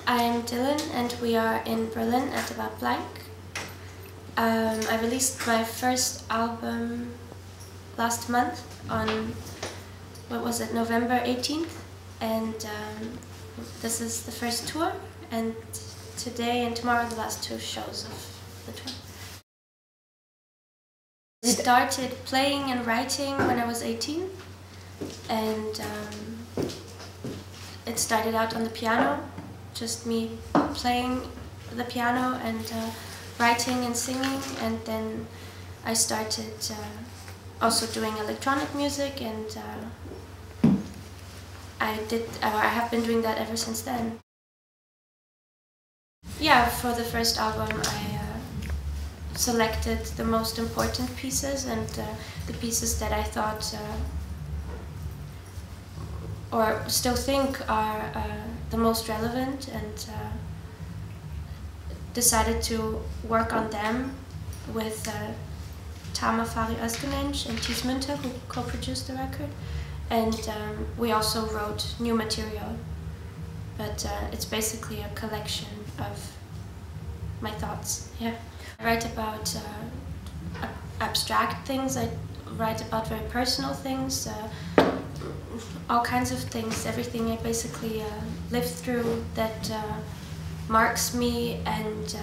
I'm Dillon and we are in Berlin at About Blank. I released my first album last month on, what was it, November 18th, and this is the first tour, and today and tomorrow are the last two shows of the tour. I started playing and writing when I was 18, and it started out on the piano, just me playing the piano and writing and singing, and then I started also doing electronic music, and I have been doing that ever since then. Yeah, for the first album I selected the most important pieces and the pieces that I thought or still think are the most relevant, and decided to work on them with Tama Fari Özgenenç and Thies Münter, who co-produced the record, and we also wrote new material, but it's basically a collection of my thoughts. Yeah, I write about abstract things, I write about very personal things, all kinds of things, everything I basically lived through that marks me and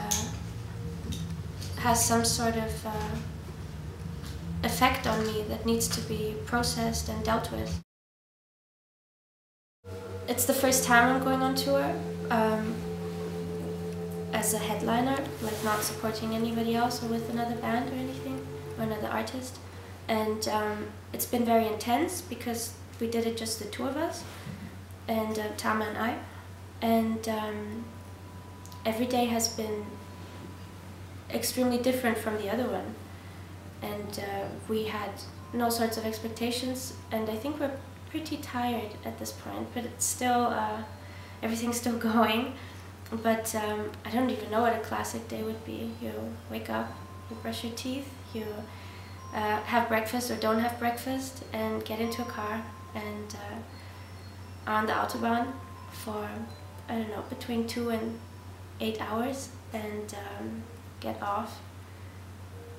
has some sort of effect on me that needs to be processed and dealt with. It's the first time I'm going on tour as a headliner, like not supporting anybody else or with another band or anything, or another artist. And it's been very intense because we did it just the two of us, and Tama and I, and every day has been extremely different from the other one, and we had all sorts of expectations, and I think we're pretty tired at this point, but it's still, everything's still going. But I don't even know what a classic day would be. You wake up, you brush your teeth, you have breakfast or don't have breakfast, and get into a car and on the Autobahn for, I don't know, between 2 and 8 hours, and get off,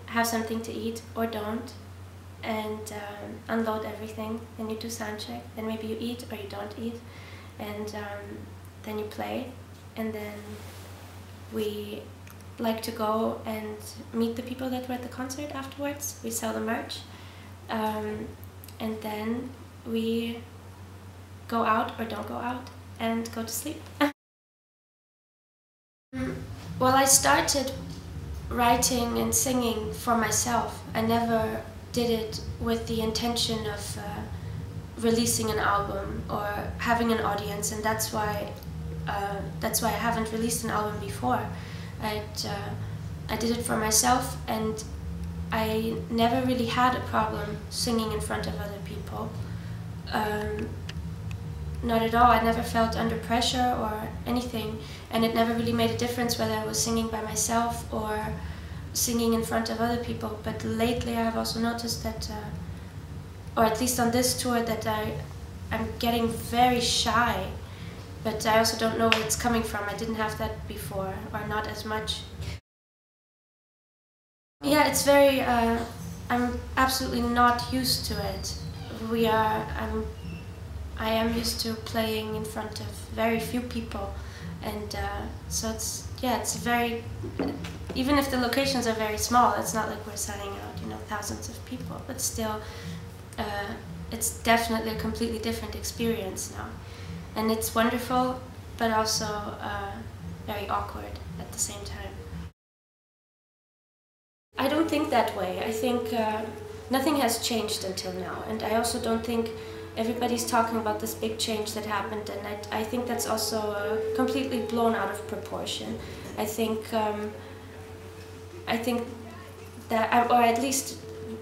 have something to eat or don't, and unload everything. Then you do sound check, then maybe you eat or you don't eat, and then you play, and then we like to go and meet the people that were at the concert afterwards. We sell the merch, and then we go out or don't go out and go to sleep. Well, I started writing and singing for myself. I never did it with the intention of releasing an album or having an audience, and that's why I haven't released an album before. I did it for myself, and I never really had a problem singing in front of other people. Not at all. I never felt under pressure or anything, and it never really made a difference whether I was singing by myself or singing in front of other people. But lately I have also noticed that, or at least on this tour, that I'm getting very shy, but I also don't know where it's coming from. I didn't have that before, or not as much. Yeah, it's very, I'm absolutely not used to it. I am used to playing in front of very few people, and so it's very, even if the locations are very small, it's not like we're selling out, thousands of people, but still, it's definitely a completely different experience now, and it's wonderful, but also very awkward at the same time. I don't think that way. I think nothing has changed until now, and I also don't think everybody's talking about this big change that happened, and I think that's also completely blown out of proportion. I think that, or at least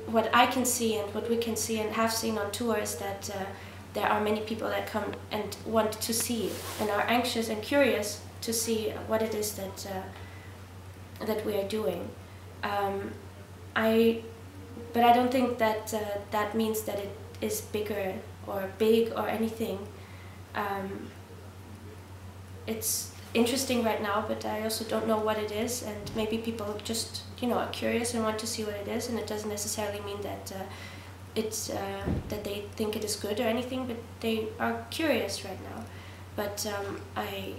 what I can see and what we can see and have seen on tour, is that there are many people that come and want to see and are anxious and curious to see what it is that we are doing. But I don't think that that means that it is bigger or big or anything. It's interesting right now, but I also don't know what it is, and maybe people just, you know, are curious and want to see what it is, and it doesn't necessarily mean that it's that they think it is good or anything, but they are curious right now. But I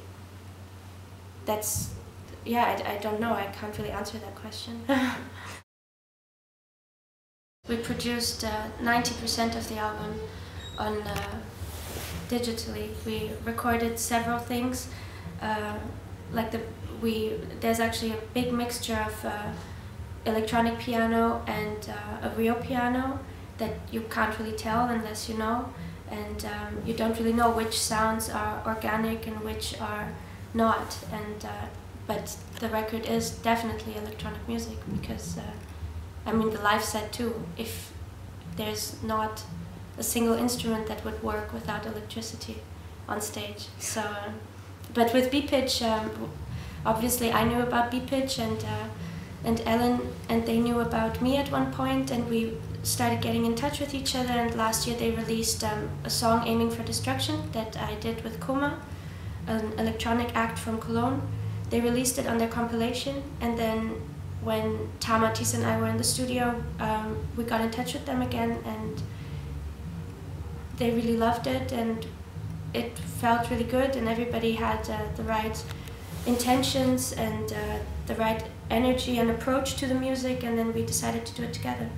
don't know, I can't really answer that question. We produced 90% of the album on digitally. We recorded several things, there's actually a big mixture of electronic piano and a real piano that you can't really tell unless you know, and you don't really know which sounds are organic and which are not. And but the record is definitely electronic music, because I mean, the live set too, if there's not a single instrument that would work without electricity on stage. So, but with B-Pitch, obviously I knew about B-Pitch and Ellen, and they knew about me at one point, and we started getting in touch with each other, and last year they released a song, Aiming for Destruction, that I did with Koma, an electronic act from Cologne. They released it on their compilation, and then when Tama, Tisa and I were in the studio, we got in touch with them again, and they really loved it, and it felt really good, and everybody had the right intentions and the right energy and approach to the music, and then we decided to do it together.